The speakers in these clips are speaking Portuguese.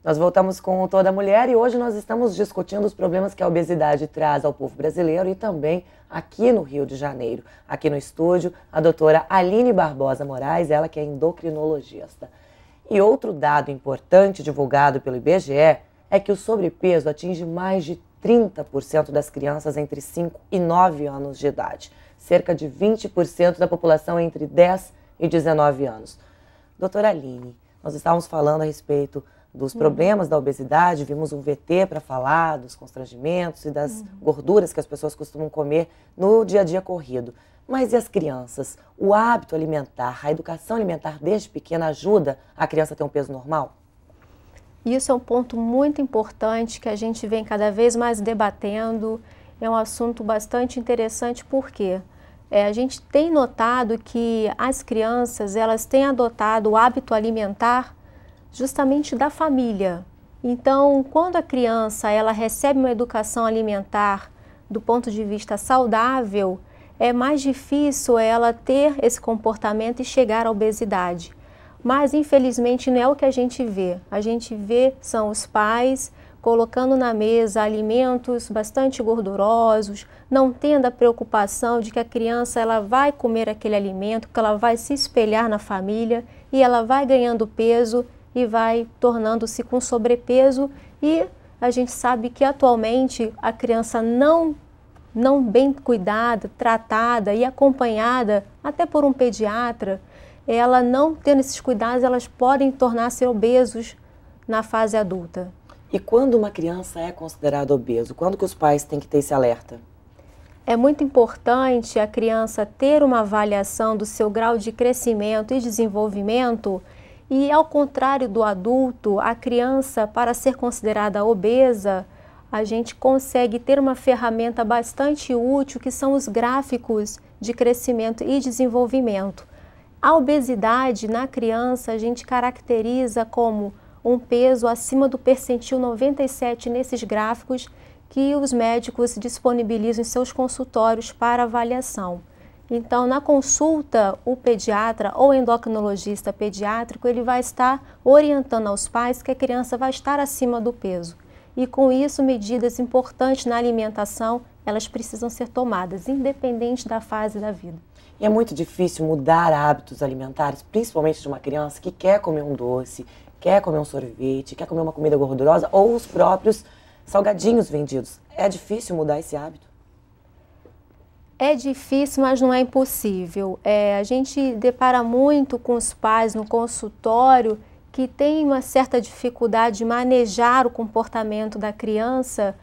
Nós voltamos com o Toda Mulher e hoje nós estamos discutindo os problemas que a obesidade traz ao povo brasileiro e também aqui no Rio de Janeiro. Aqui no estúdio, a doutora Aline Barbosa Moraes, ela que é endocrinologista. E outro dado importante divulgado pelo IBGE é que o sobrepeso atinge mais de 30% das crianças entre 5 e 9 anos de idade. Cerca de 20% da população entre 10 e 19 anos. Doutora Aline, nós estávamos falando a respeito dos problemas da obesidade, vimos um VT para falar dos constrangimentos e das gorduras que as pessoas costumam comer no dia a dia corrido. Mas e as crianças? O hábito alimentar, a educação alimentar desde pequena ajuda a criança a ter um peso normal? Isso é um ponto muito importante que a gente vem cada vez mais debatendo. É um assunto bastante interessante porque a gente tem notado que as crianças elas têm adotado o hábito alimentar justamente da família. Então, quando a criança ela recebe uma educação alimentar do ponto de vista saudável, é mais difícil ela ter esse comportamento e chegar à obesidade. Mas, infelizmente, não é o que a gente vê. A gente vê são os pais colocando na mesa alimentos bastante gordurosos, não tendo a preocupação de que a criança ela vai comer aquele alimento, que ela vai se espelhar na família e ela vai ganhando peso e vai tornando-se com sobrepeso. E a gente sabe que atualmente a criança não bem cuidada, tratada e acompanhada até por um pediatra, ela não tendo esses cuidados, elas podem tornar-se obesos na fase adulta. E quando uma criança é considerada obeso, quando que os pais têm que ter esse alerta? É muito importante a criança ter uma avaliação do seu grau de crescimento e desenvolvimento e, ao contrário do adulto, a criança, para ser considerada obesa, a gente consegue ter uma ferramenta bastante útil, que são os gráficos de crescimento e desenvolvimento. A obesidade na criança a gente caracteriza como um peso acima do percentil 97 nesses gráficos que os médicos disponibilizam em seus consultórios para avaliação. Então, na consulta, o pediatra ou endocrinologista pediátrico, ele vai estar orientando aos pais que a criança vai estar acima do peso. E com isso, medidas importantes na alimentação, elas precisam ser tomadas, independente da fase da vida. E é muito difícil mudar hábitos alimentares, principalmente de uma criança que quer comer um doce, quer comer um sorvete, quer comer uma comida gordurosa ou os próprios salgadinhos vendidos. É difícil mudar esse hábito? É difícil, mas não é impossível. A gente depara muito com os pais no consultório que tem uma certa dificuldade de manejar o comportamento da criança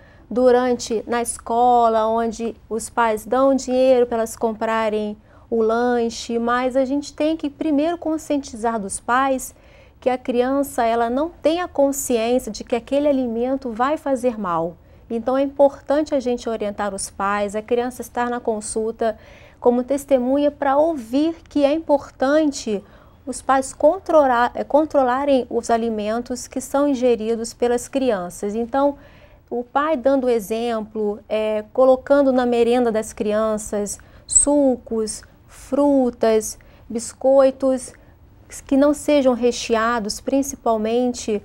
na escola, onde os pais dão dinheiro para elas comprarem o lanche, mas a gente tem que primeiro conscientizar dos pais que a criança ela não tem a consciência de que aquele alimento vai fazer mal. Então é importante a gente orientar os pais, a criança estar na consulta como testemunha para ouvir que é importante os pais controlarem os alimentos que são ingeridos pelas crianças. Então, o pai dando exemplo, colocando na merenda das crianças sucos, frutas, biscoitos que não sejam recheados, principalmente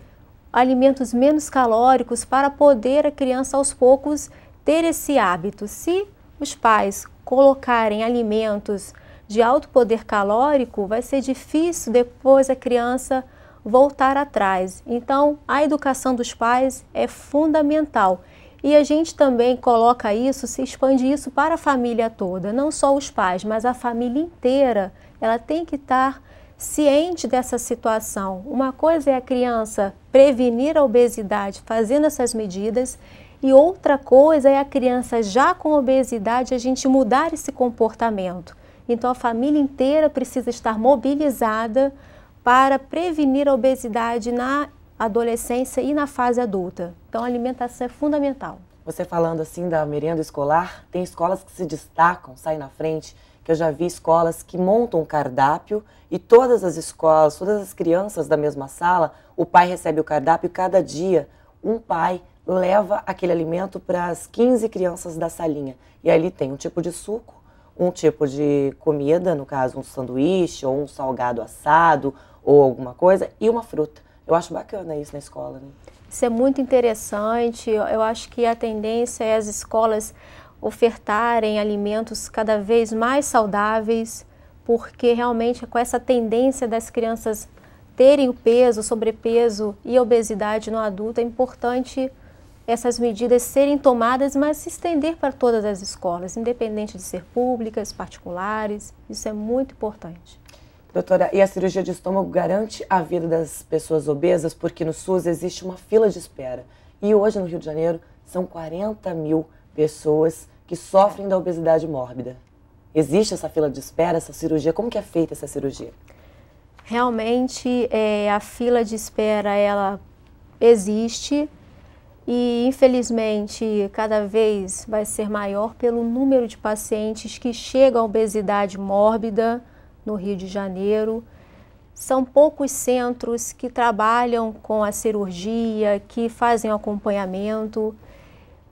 alimentos menos calóricos, para poder a criança aos poucos ter esse hábito. Se os pais colocarem alimentos de alto poder calórico, vai ser difícil depois a criança voltar atrás. Então, a educação dos pais é fundamental. E a gente também coloca isso, se expande isso para a família toda, não só os pais, mas a família inteira, ela tem que estar ciente dessa situação. Uma coisa é a criança prevenir a obesidade fazendo essas medidas e outra coisa é a criança já com obesidade a gente mudar esse comportamento. Então a família inteira precisa estar mobilizada para prevenir a obesidade na adolescência e na fase adulta. Então a alimentação é fundamental. Você falando assim da merenda escolar, tem escolas que se destacam, saem na frente, que eu já vi escolas que montam um cardápio e todas as escolas, todas as crianças da mesma sala, o pai recebe o cardápio e cada dia um pai leva aquele alimento para as 15 crianças da salinha. E ali tem um tipo de suco, um tipo de comida, no caso um sanduíche ou um salgado assado ou alguma coisa, e uma fruta. Eu acho bacana isso na escola, né? Isso é muito interessante. Eu acho que a tendência é as escolas ofertarem alimentos cada vez mais saudáveis, porque realmente com essa tendência das crianças terem o peso, sobrepeso e obesidade no adulto, é importante essas medidas serem tomadas, mas se estender para todas as escolas, independente de ser públicas, particulares. Isso é muito importante. Doutora, e a cirurgia de estômago garante a vida das pessoas obesas? Porque no SUS existe uma fila de espera. E hoje no Rio de Janeiro são 40 mil pessoas que sofrem da obesidade mórbida. Existe essa fila de espera, essa cirurgia? Como que é feita essa cirurgia? Realmente a fila de espera ela existe e infelizmente cada vez vai ser maior pelo número de pacientes que chegam à obesidade mórbida no Rio de Janeiro. São poucos centros que trabalham com a cirurgia, que fazem o acompanhamento,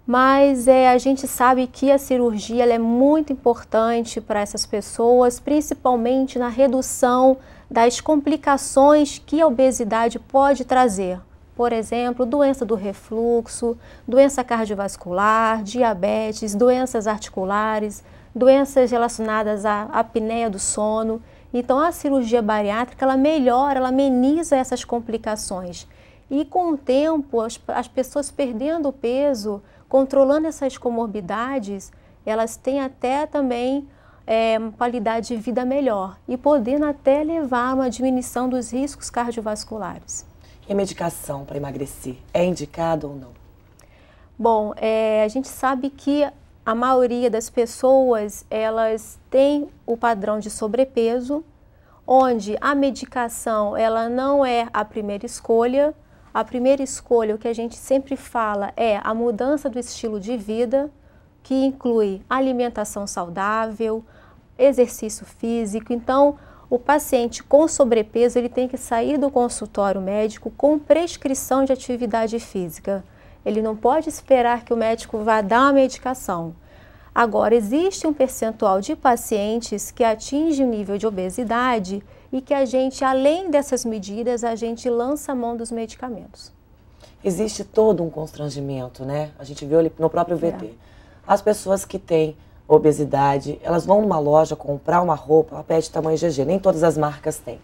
mas a gente sabe que a cirurgia ela é muito importante para essas pessoas, principalmente na redução das complicações que a obesidade pode trazer. Por exemplo, doença do refluxo, doença cardiovascular, diabetes, doenças articulares, doenças relacionadas à apneia do sono. Então, a cirurgia bariátrica, ela melhora, ela ameniza essas complicações. E com o tempo, as pessoas perdendo o peso, controlando essas comorbidades, elas têm até também uma qualidade de vida melhor e podendo até levar a uma diminuição dos riscos cardiovasculares. E a medicação para emagrecer é indicada ou não? Bom, a gente sabe que a maioria das pessoas, elas têm o padrão de sobrepeso, onde a medicação, ela não é a primeira escolha. A primeira escolha, o que a gente sempre fala, é a mudança do estilo de vida, que inclui alimentação saudável, exercício físico. Então, o paciente com sobrepeso, ele tem que sair do consultório médico com prescrição de atividade física. Ele não pode esperar que o médico vá dar uma medicação. Agora, existe um percentual de pacientes que atinge o nível de obesidade e que a gente, além dessas medidas, a gente lança a mão dos medicamentos. Existe todo um constrangimento, né? A gente viu ali no próprio VT. As pessoas que têm obesidade, elas vão numa loja comprar uma roupa, ela pede tamanho GG, nem todas as marcas têm.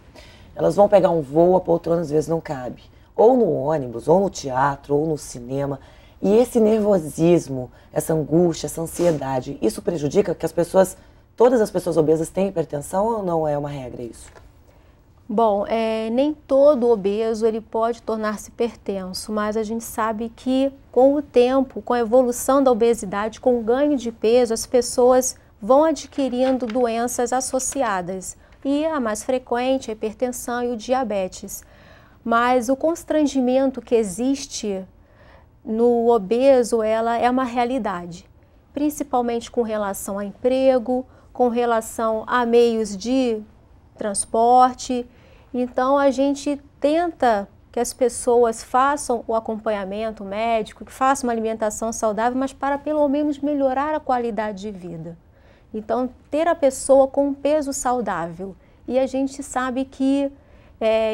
Elas vão pegar um voo, a poltrona às vezes não cabe. Ou no ônibus, ou no teatro, ou no cinema. E esse nervosismo, essa angústia, essa ansiedade, isso prejudica que as pessoas, todas as pessoas obesas têm hipertensão ou não é uma regra isso? Bom, nem todo obeso ele pode tornar-se hipertenso, mas a gente sabe que com o tempo, com a evolução da obesidade, com o ganho de peso, as pessoas vão adquirindo doenças associadas. E a mais frequente é a hipertensão e o diabetes. Mas o constrangimento que existe no obeso, ela é uma realidade, principalmente com relação a emprego, com relação a meios de transporte. Então, a gente tenta que as pessoas façam o acompanhamento médico, que façam uma alimentação saudável, mas para pelo menos melhorar a qualidade de vida. Então, ter a pessoa com um peso saudável. E a gente sabe que,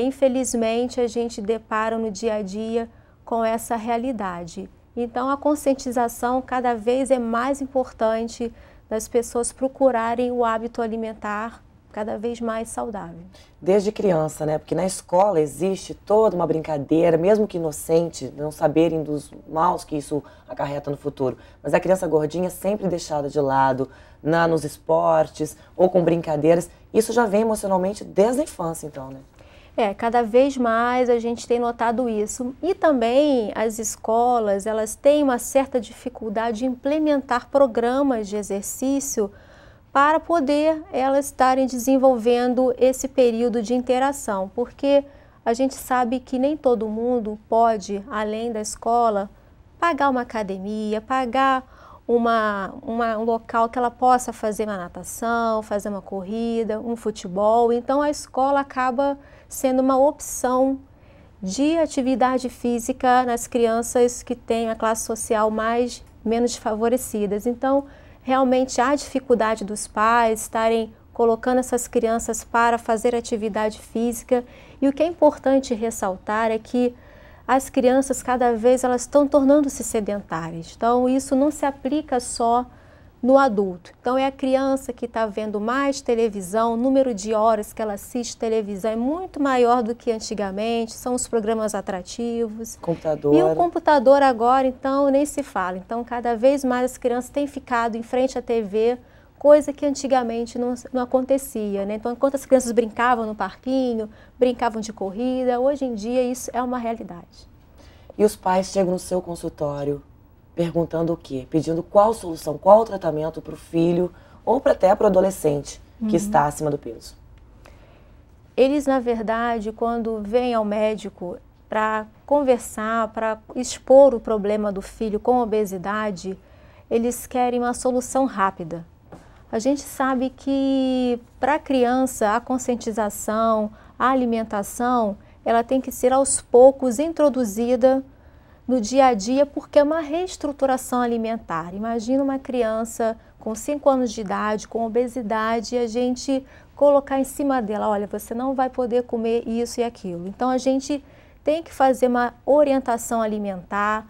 infelizmente, a gente depara no dia a dia com essa realidade. Então, a conscientização cada vez é mais importante das pessoas procurarem o hábito alimentar cada vez mais saudável. Desde criança, né? Porque na escola existe toda uma brincadeira, mesmo que inocente, não saberem dos maus que isso acarreta no futuro. Mas a criança gordinha é sempre deixada de lado, nos esportes ou com brincadeiras. Isso já vem emocionalmente desde a infância, então, né? Cada vez mais a gente tem notado isso. E também as escolas, elas têm uma certa dificuldade de implementar programas de exercício para poder elas estarem desenvolvendo esse período de interação, porque a gente sabe que nem todo mundo pode, além da escola, pagar uma academia, pagar um local que ela possa fazer uma natação, fazer uma corrida, um futebol. Então a escola acaba sendo uma opção de atividade física nas crianças que têm a classe social menos desfavorecidas. Então, realmente há dificuldade dos pais estarem colocando essas crianças para fazer atividade física. E o que é importante ressaltar é que as crianças cada vez elas estão tornando-se sedentárias. Então isso não se aplica só no adulto. Então é a criança que está vendo mais televisão, o número de horas que ela assiste televisão é muito maior do que antigamente, são os programas atrativos. Computador. E o computador agora, então, nem se fala. Então cada vez mais as crianças têm ficado em frente à TV, coisa que antigamente não acontecia, né? Então enquanto as crianças brincavam no parquinho, brincavam de corrida, hoje em dia isso é uma realidade. E os pais chegam no seu consultório perguntando o quê? Pedindo qual solução, qual tratamento para o filho ou até para o adolescente que está acima do peso? Eles, na verdade, quando vêm ao médico para conversar, para expor o problema do filho com obesidade, eles querem uma solução rápida. A gente sabe que para a criança a conscientização, a alimentação, ela tem que ser aos poucos introduzida no dia a dia, porque é uma reestruturação alimentar. Imagina uma criança com 5 anos de idade, com obesidade, e a gente colocar em cima dela, olha, você não vai poder comer isso e aquilo. Então a gente tem que fazer uma orientação alimentar,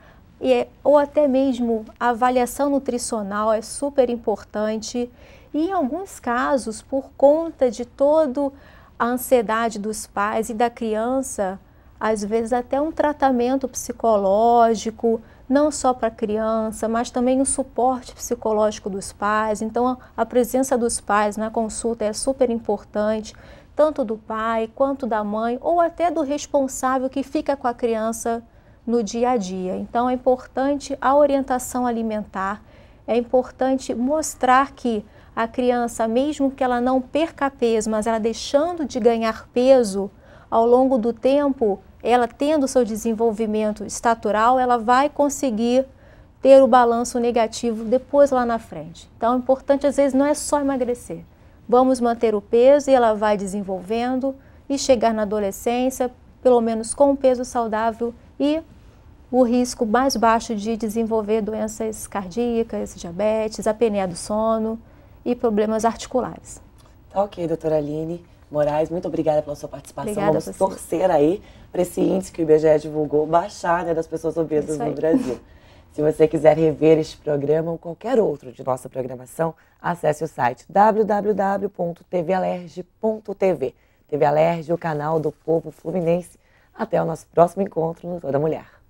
ou até mesmo a avaliação nutricional é super importante. E em alguns casos, por conta de toda a ansiedade dos pais e da criança, às vezes até um tratamento psicológico, não só para a criança, mas também um suporte psicológico dos pais. Então a presença dos pais na consulta é super importante, tanto do pai quanto da mãe, ou até do responsável que fica com a criança no dia a dia. Então é importante a orientação alimentar, é importante mostrar que a criança, mesmo que ela não perca peso, mas ela deixando de ganhar peso, ao longo do tempo, ela tendo seu desenvolvimento estatural, ela vai conseguir ter o balanço negativo depois lá na frente. Então, o importante às vezes não é só emagrecer. Vamos manter o peso e ela vai desenvolvendo e chegar na adolescência, pelo menos com um peso saudável e o risco mais baixo de desenvolver doenças cardíacas, diabetes, apneia do sono e problemas articulares. Tá ok, doutora Aline Moraes, muito obrigada pela sua participação. Obrigada. Vamos torcer aí para esse índice que o IBGE divulgou baixar, né, das pessoas obesas no Brasil. Se você quiser rever este programa ou qualquer outro de nossa programação, acesse o site www.tvalerj.tv. TV Alerj, o canal do povo fluminense. Até o nosso próximo encontro no Toda Mulher.